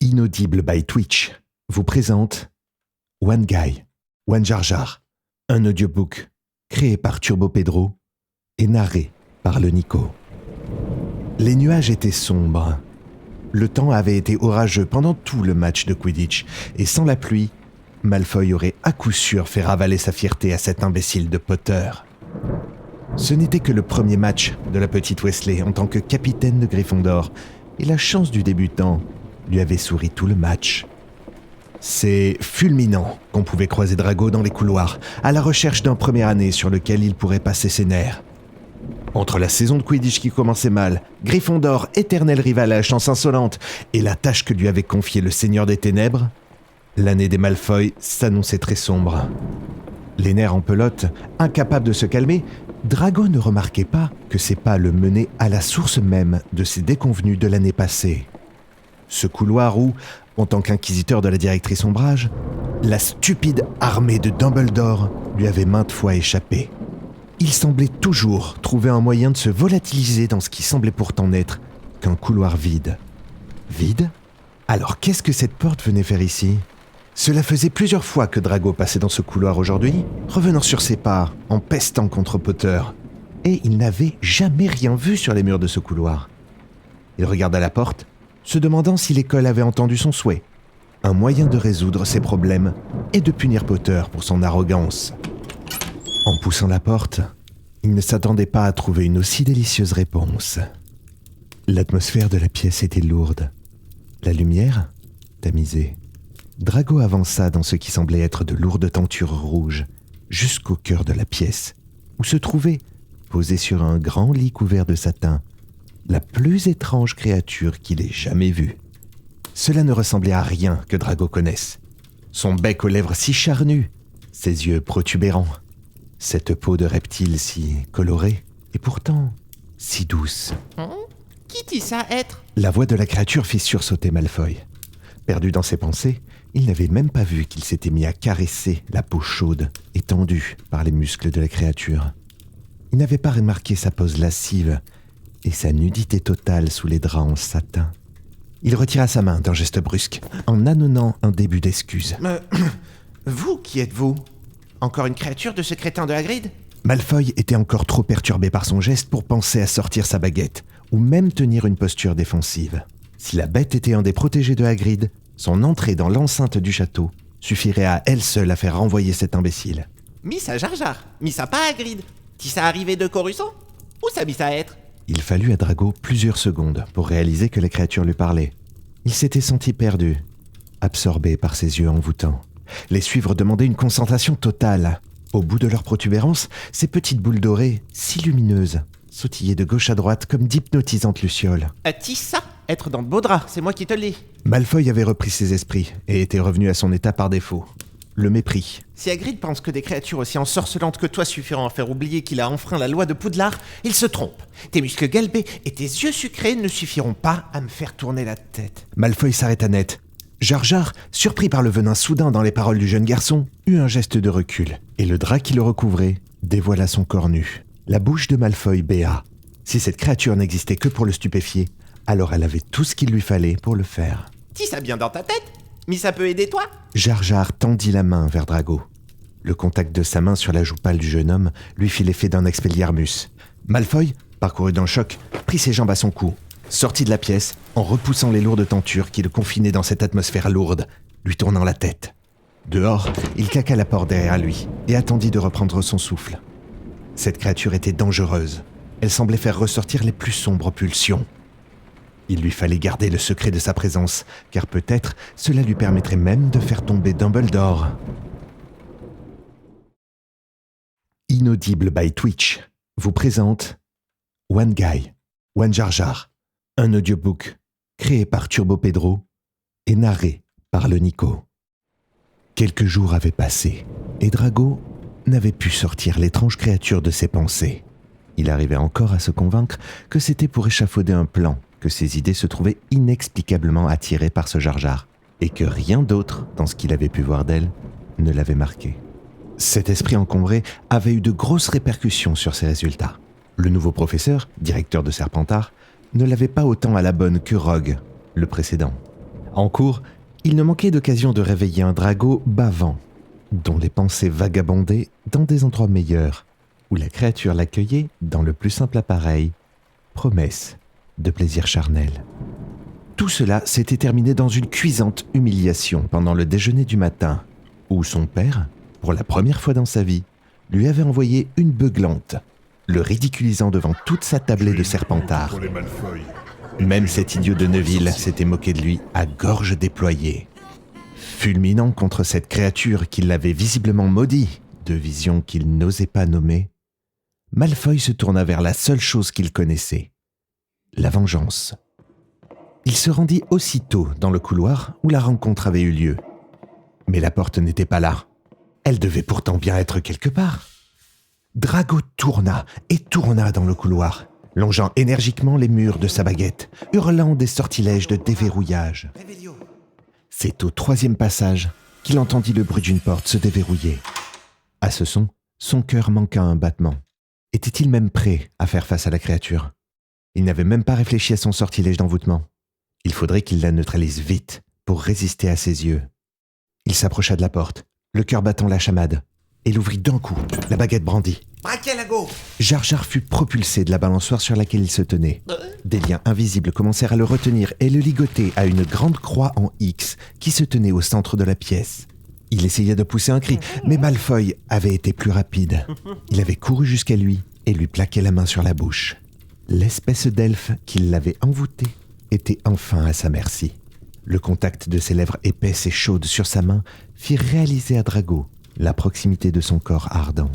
Inaudible by Twitch vous présente One Guy, One Jar Jar, un audiobook créé par Turbo Pedro et narré par le Nico. Les nuages étaient sombres. Le temps avait été orageux pendant tout le match de Quidditch et sans la pluie, Malfoy aurait à coup sûr fait ravaler sa fierté à cet imbécile de Potter. Ce n'était que le premier match de la petite Weasley en tant que capitaine de Gryffondor et la chance du débutant lui avait souri tout le match. C'est fulminant qu'on pouvait croiser Drago dans les couloirs, à la recherche d'un première année sur lequel il pourrait passer ses nerfs. Entre la saison de Quidditch qui commençait mal, Gryffondor, éternel rival à la chance insolente, et la tâche que lui avait confiée le Seigneur des Ténèbres, l'année des Malfoy s'annonçait très sombre. Les nerfs en pelote, incapable de se calmer, Drago ne remarquait pas que ses pas le menaient à la source même de ses déconvenues de l'année passée. Ce couloir où, en tant qu'inquisiteur de la directrice Ombrage, la stupide armée de Dumbledore lui avait maintes fois échappé. Il semblait toujours trouver un moyen de se volatiliser dans ce qui semblait pourtant n'être qu'un couloir vide. Vide ? Alors qu'est-ce que cette porte venait faire ici ? Cela faisait plusieurs fois que Drago passait dans ce couloir aujourd'hui, revenant sur ses pas, en pestant contre Potter. Et il n'avait jamais rien vu sur les murs de ce couloir. Il regarda la porte, se demandant si l'école avait entendu son souhait. Un moyen de résoudre ses problèmes et de punir Potter pour son arrogance. En poussant la porte, il ne s'attendait pas à trouver une aussi délicieuse réponse. L'atmosphère de la pièce était lourde. La lumière, tamisée. Drago avança dans ce qui semblait être de lourdes tentures rouges, jusqu'au cœur de la pièce, où se trouvait, posée sur un grand lit couvert de satin, la plus étrange créature qu'il ait jamais vue. Cela ne ressemblait à rien que Drago connaisse. Son bec aux lèvres si charnues, ses yeux protubérants, cette peau de reptile si colorée, et pourtant si douce. Qui dit ça être ? La voix de la créature fit sursauter Malfoy. Perdu dans ses pensées, il n'avait même pas vu qu'il s'était mis à caresser la peau chaude et tendue par les muscles de la créature. Il n'avait pas remarqué sa pose lascive et sa nudité totale sous les draps en satin. Il retira sa main d'un geste brusque, en ânonnant un début d'excuse. Vous, qui êtes-vous ? Encore une créature de ce crétin de Hagrid ? Malfoy était encore trop perturbé par son geste pour penser à sortir sa baguette, ou même tenir une posture défensive. Si la bête était un des protégés de Hagrid, son entrée dans l'enceinte du château suffirait à elle seule à faire renvoyer cet imbécile. Miss à Jar Jar, Miss à pas Hagrid. Si ça arrivait de Coruscant ? Où ça Miss à être ? Il fallut à Drago plusieurs secondes pour réaliser que la créature lui parlait. Il s'était senti perdu, absorbé par ses yeux envoûtants. Les suivre demandait une concentration totale. Au bout de leur protubérance, ces petites boules dorées, si lumineuses, sautillaient de gauche à droite comme d'hypnotisantes lucioles. Ça, être dans de beaux draps, c'est moi qui te le dis. Malfoy avait repris ses esprits et était revenu à son état par défaut. Le mépris. Si Hagrid pense que des créatures aussi ensorcelantes que toi suffiront à faire oublier qu'il a enfreint la loi de Poudlard, il se trompe. Tes muscles galbés et tes yeux sucrés ne suffiront pas à me faire tourner la tête. Malfoy s'arrêta net. Jar Jar, surpris par le venin soudain dans les paroles du jeune garçon, eut un geste de recul, et le drap qui le recouvrait dévoila son corps nu. La bouche de Malfoy béa. Si cette créature n'existait que pour le stupéfier, alors elle avait tout ce qu'il lui fallait pour le faire. Dis ça bien dans ta tête ? Mais ça peut aider toi ? Jar Jar tendit la main vers Drago. Le contact de sa main sur la joue pâle du jeune homme lui fit l'effet d'un Expelliarmus. Malfoy, parcouru d'un choc, prit ses jambes à son cou, sortit de la pièce en repoussant les lourdes tentures qui le confinaient dans cette atmosphère lourde, lui tournant la tête. Dehors, il claqua la porte derrière lui et attendit de reprendre son souffle. Cette créature était dangereuse. Elle semblait faire ressortir les plus sombres pulsions. Il lui fallait garder le secret de sa présence, car peut-être cela lui permettrait même de faire tomber Dumbledore. Inaudible by Twitch vous présente One Guy, One Jar Jar, un audiobook créé par Turbo Pedro et narré par le Nico. Quelques jours avaient passé, et Drago n'avait pu sortir l'étrange créature de ses pensées. Il arrivait encore à se convaincre que c'était pour échafauder un plan que ses idées se trouvaient inexplicablement attirées par ce Jar Jar, et que rien d'autre, dans ce qu'il avait pu voir d'elle, ne l'avait marqué. Cet esprit encombré avait eu de grosses répercussions sur ses résultats. Le nouveau professeur, directeur de Serpentard, ne l'avait pas autant à la bonne que Rogue, le précédent. En cours, il ne manquait d'occasion de réveiller un Drago bavant, dont les pensées vagabondaient dans des endroits meilleurs, où la créature l'accueillait dans le plus simple appareil, promesse de plaisir charnel. Tout cela s'était terminé dans une cuisante humiliation pendant le déjeuner du matin, où son père, pour la première fois dans sa vie, lui avait envoyé une beuglante, le ridiculisant devant toute sa tablée de Serpentard. Même cet idiot de Neuville s'était moqué de lui à gorge déployée. Fulminant contre cette créature qui l'avait visiblement maudit, de vision qu'il n'osait pas nommer, Malfoy se tourna vers la seule chose qu'il connaissait, la vengeance. Il se rendit aussitôt dans le couloir où la rencontre avait eu lieu. Mais la porte n'était pas là. Elle devait pourtant bien être quelque part. Drago tourna et tourna dans le couloir, longeant énergiquement les murs de sa baguette, hurlant des sortilèges de déverrouillage. C'est au 3e passage qu'il entendit le bruit d'une porte se déverrouiller. À ce son cœur manqua un battement. Était-il même prêt à faire face à la créature ? Il n'avait même pas réfléchi à son sortilège d'envoûtement. Il faudrait qu'il la neutralise vite pour résister à ses yeux. Il s'approcha de la porte, le cœur battant la chamade, et l'ouvrit d'un coup, la baguette brandie. Braquez-la-go! Jar Jar fut propulsé de la balançoire sur laquelle il se tenait. Des liens invisibles commencèrent à le retenir et le ligoter à une grande croix en X qui se tenait au centre de la pièce. Il essaya de pousser un cri, mais Malfoy avait été plus rapide. Il avait couru jusqu'à lui et lui plaquait la main sur la bouche. L'espèce d'elfe qui l'avait envoûté était enfin à sa merci. Le contact de ses lèvres épaisses et chaudes sur sa main fit réaliser à Drago la proximité de son corps ardent.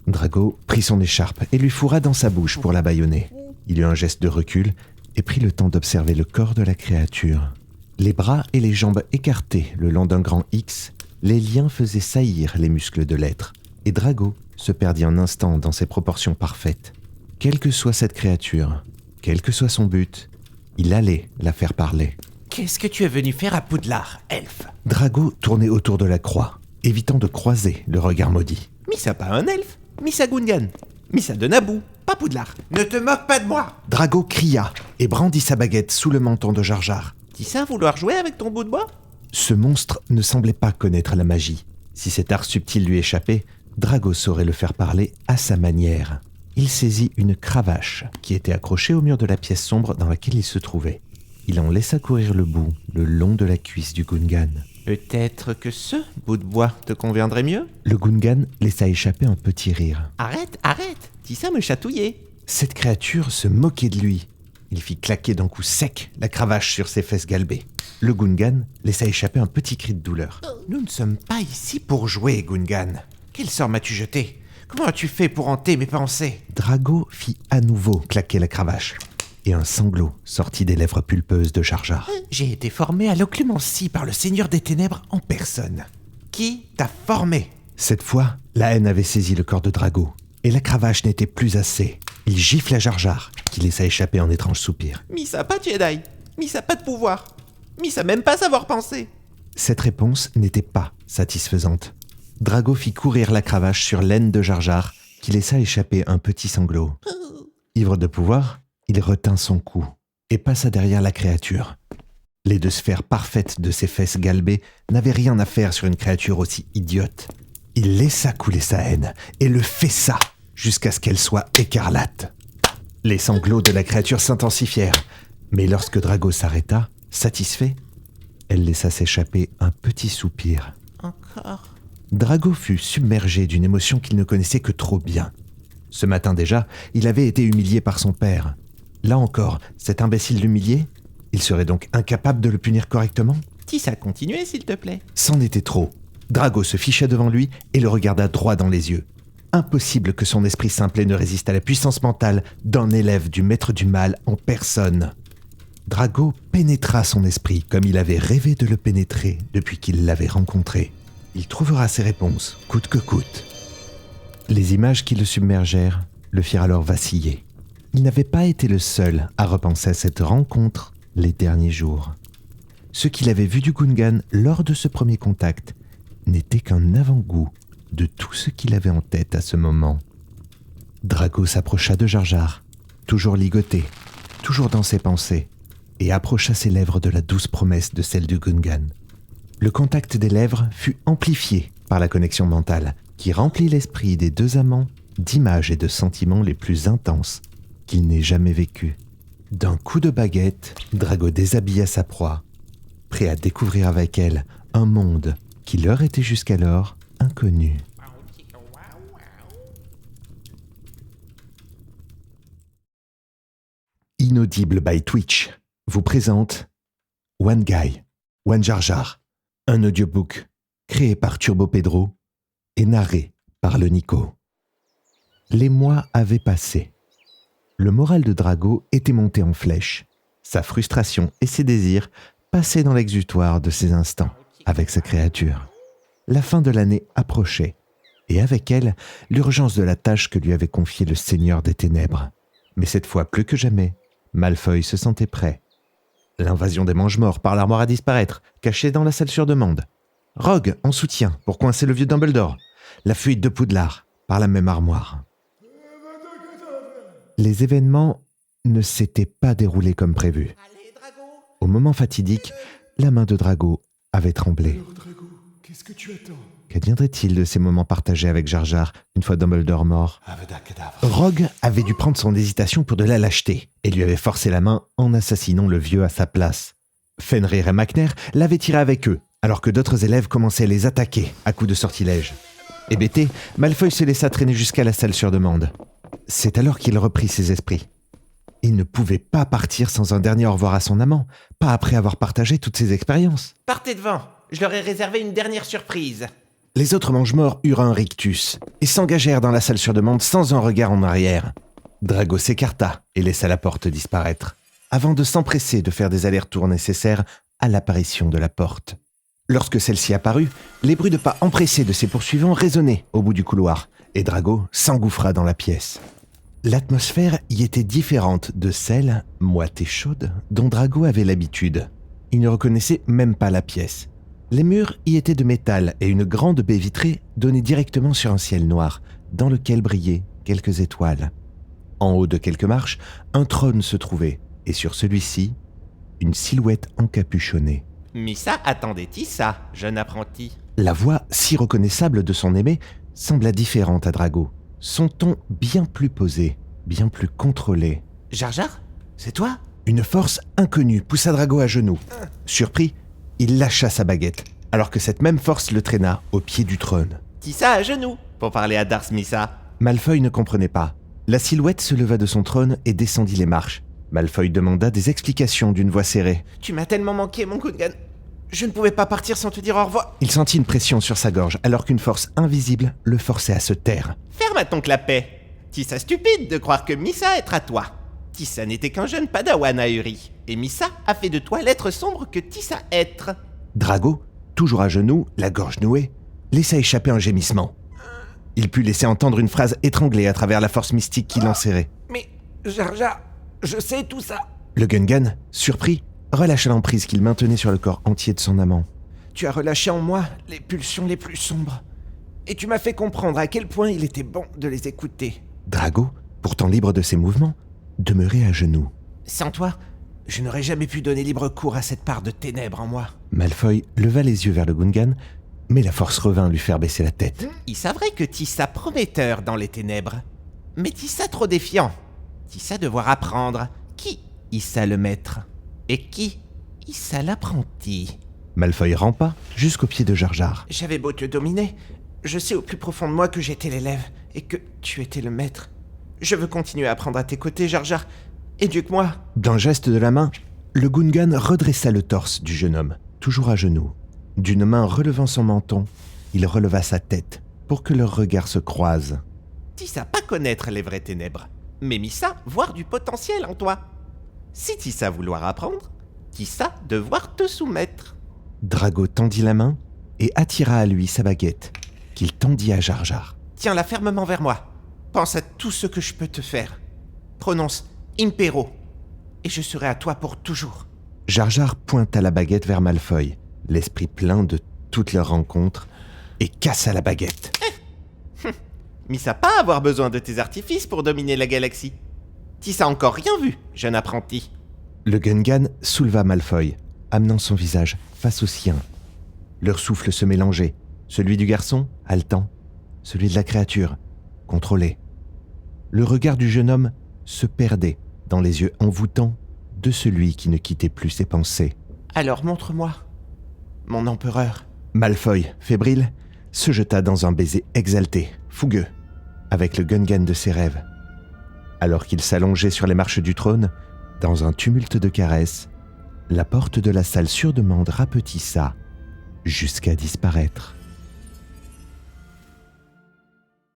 Drago prit son écharpe et lui fourra dans sa bouche pour la bâillonner. Il eut un geste de recul et prit le temps d'observer le corps de la créature. Les bras et les jambes écartés le long d'un grand X, les liens faisaient saillir les muscles de l'être, et Drago se perdit un instant dans ses proportions parfaites. Quelle que soit cette créature, quel que soit son but, il allait la faire parler. Qu'est-ce que tu es venu faire à Poudlard, elfe? Drago tournait autour de la croix, évitant de croiser le regard maudit. Missa pas un elfe, Missa Gungan, Missa de Naboo, pas Poudlard. Ne te moque pas de moi! Drago cria et brandit sa baguette sous le menton de Jar Jar. Dis ça vouloir jouer avec ton bout de bois? Ce monstre ne semblait pas connaître la magie. Si cet art subtil lui échappait, Drago saurait le faire parler à sa manière. Il saisit une cravache qui était accrochée au mur de la pièce sombre dans laquelle il se trouvait. Il en laissa courir le bout le long de la cuisse du Gungan. Peut-être que ce bout de bois te conviendrait mieux? Le Gungan laissa échapper un petit rire. Arrête, dis ça me chatouiller. Cette créature se moquait de lui. Il fit claquer d'un coup sec la cravache sur ses fesses galbées. Le Gungan laissa échapper un petit cri de douleur. Nous ne sommes pas ici pour jouer, Gungan. Quel sort m'as-tu jeté? Comment as-tu fait pour hanter mes pensées? Drago fit à nouveau claquer la cravache, et un sanglot sortit des lèvres pulpeuses de Jar Jar. J'ai été formé à l'occlumencie par le Seigneur des Ténèbres en personne. Qui t'a formé? Cette fois, la haine avait saisi le corps de Drago, et la cravache n'était plus assez. Il gifla Jar Jar, qui laissa échapper un étrange soupir. Missa pas Jedi, Missa pas de pouvoir, Missa même pas savoir penser. Cette réponse n'était pas satisfaisante. Drago fit courir la cravache sur l'aine de Jar Jar, qui laissa échapper un petit sanglot. Ivre de pouvoir, il retint son cou et passa derrière la créature. Les 2 sphères parfaites de ses fesses galbées n'avaient rien à faire sur une créature aussi idiote. Il laissa couler sa haine et le fessa jusqu'à ce qu'elle soit écarlate. Les sanglots de la créature s'intensifièrent, mais lorsque Drago s'arrêta, satisfait, elle laissa s'échapper un petit soupir. Encore? Drago fut submergé d'une émotion qu'il ne connaissait que trop bien. Ce matin déjà, il avait été humilié par son père. Là encore, cet imbécile l'humiliait? Il serait donc incapable de le punir correctement? Dis ça continuer, s'il te plaît. C'en était trop. Drago se ficha devant lui et le regarda droit dans les yeux. Impossible que son esprit simplet ne résiste à la puissance mentale d'un élève du maître du mal en personne. Drago pénétra son esprit comme il avait rêvé de le pénétrer depuis qu'il l'avait rencontré. Il trouvera ses réponses, coûte que coûte. Les images qui le submergèrent le firent alors vaciller. Il n'avait pas été le seul à repenser à cette rencontre les derniers jours. Ce qu'il avait vu du Gungan lors de ce premier contact n'était qu'un avant-goût de tout ce qu'il avait en tête à ce moment. Drago s'approcha de Jar Jar, toujours ligoté, toujours dans ses pensées. et approcha ses lèvres de la douce promesse de celle du Gungan. Le contact des lèvres fut amplifié par la connexion mentale qui remplit l'esprit des deux amants d'images et de sentiments les plus intenses qu'il n'ait jamais vécus. D'un coup de baguette, Drago déshabilla sa proie, prêt à découvrir avec elle un monde qui leur était jusqu'alors inconnu. Inaudible by Twitch vous présente One Guy, One Jar Jar, un audiobook créé par Turbo Pedro et narré par le Nico. Les mois avaient passé. Le moral de Drago était monté en flèche. Sa frustration et ses désirs passaient dans l'exutoire de ces instants avec sa créature. La fin de l'année approchait, et avec elle, l'urgence de la tâche que lui avait confiée le Seigneur des Ténèbres. Mais cette fois, plus que jamais, Malfoy se sentait prêt. L'invasion des Mange-Morts par l'armoire à disparaître, cachée dans la salle sur demande. Rogue en soutien pour coincer le vieux Dumbledore. La fuite de Poudlard par la même armoire. Les événements ne s'étaient pas déroulés comme prévu. Au moment fatidique, la main de Drago avait tremblé. Alors, Drago, qu'est-ce que tu attends? Qu'adviendrait-il de ces moments partagés avec Jar Jar une fois Dumbledore mort? Avada Kedavra. Rogue avait dû prendre son hésitation pour de la lâcheté et lui avait forcé la main en assassinant le vieux à sa place. Fenrir et McNair l'avaient tiré avec eux, alors que d'autres élèves commençaient à les attaquer à coups de sortilèges. Hébété, Malfoy se laissa traîner jusqu'à la salle sur demande. C'est alors qu'il reprit ses esprits. Il ne pouvait pas partir sans un dernier au revoir à son amant, pas après avoir partagé toutes ses expériences. Partez devant, je leur ai réservé une dernière surprise. Les autres mange-morts eurent un rictus et s'engagèrent dans la salle sur demande sans un regard en arrière. Drago s'écarta et laissa la porte disparaître, avant de s'empresser de faire des allers-retours nécessaires à l'apparition de la porte. Lorsque celle-ci apparut, les bruits de pas empressés de ses poursuivants résonnaient au bout du couloir, et Drago s'engouffra dans la pièce. L'atmosphère y était différente de celle, moite et chaude, dont Drago avait l'habitude. Il ne reconnaissait même pas la pièce. Les murs y étaient de métal et une grande baie vitrée donnait directement sur un ciel noir, dans lequel brillaient quelques étoiles. En haut de quelques marches, un trône se trouvait, et sur celui-ci, une silhouette encapuchonnée. Missa attendait Tissa, jeune apprenti. La voix si reconnaissable de son aimé sembla différente à Drago. Son ton bien plus posé, bien plus contrôlé. Jar Jar, c'est toi? Une force inconnue poussa Drago à genoux. Surpris, il lâcha sa baguette, alors que cette même force le traîna au pied du trône. Tissa à genoux, pour parler à Darth Missa. Malfoy ne comprenait pas. La silhouette se leva de son trône et descendit les marches. Malfoy demanda des explications d'une voix serrée. Tu m'as tellement manqué, mon Gungan. Je ne pouvais pas partir sans te dire au revoir. Il sentit une pression sur sa gorge, alors qu'une force invisible le forçait à se taire. Ferme à ton clapet. Tissa stupide de croire que Missa être à toi. Tissa n'était qu'un jeune padawan ahuri, et Missa a fait de toi l'être sombre que Tissa être. Drago, toujours à genoux, la gorge nouée, laissa échapper un gémissement. Il put laisser entendre une phrase étranglée à travers la force mystique qui l'enserrait. Mais, Jar Jar, je sais tout ça. Le Gungan, surpris, relâcha l'emprise qu'il maintenait sur le corps entier de son amant. Tu as relâché en moi les pulsions les plus sombres. Et tu m'as fait comprendre à quel point il était bon de les écouter. Drago, pourtant libre de ses mouvements, demeurait à genoux. Sans toi, je n'aurais jamais pu donner libre cours à cette part de ténèbres en moi. Malfoy leva les yeux vers le Gungan, mais la force revint lui faire baisser la tête. Il savait que Tissa prometteur dans les ténèbres. Mais Tissa trop défiant. Tissa devoir apprendre. Qui Issa le maître? Et qui Issa l'apprenti? Malfoy rampa jusqu'au pied de Jar Jar. J'avais beau te dominer, je sais au plus profond de moi que j'étais l'élève et que tu étais le maître. Je veux continuer à apprendre à tes côtés, Jar Jar. Éduque-moi. D'un geste de la main, le Gungan redressa le torse du jeune homme, toujours à genoux. D'une main relevant son menton, il releva sa tête pour que leurs regards se croisent. Tissa pas connaître les vraies ténèbres, mais Missa voir du potentiel en toi. Si Tissa vouloir apprendre, Tissa devoir te soumettre. Drago tendit la main et attira à lui sa baguette, qu'il tendit à Jar Jar. Tiens-la fermement vers moi. Pense à tout ce que je peux te faire. Prononce Impero, et je serai à toi pour toujours. Jar Jar pointa la baguette vers Malfoy, l'esprit plein de toute leur rencontre, et cassa la baguette. Missa pas avoir besoin de tes artifices pour dominer la galaxie. Tissa encore rien vu, jeune apprenti. Le Gungan souleva Malfoy, amenant son visage face au sien. Leurs souffles se mélangeaient, celui du garçon, haletant, celui de la créature, contrôlé. Le regard du jeune homme se perdait dans les yeux envoûtants de celui qui ne quittait plus ses pensées. « Alors montre-moi, mon empereur. » Malfoy, fébrile, se jeta dans un baiser exalté, fougueux, avec le Gungan de ses rêves. Alors qu'il s'allongeait sur les marches du trône, dans un tumulte de caresses, la porte de la salle sur demande rapetissa jusqu'à disparaître.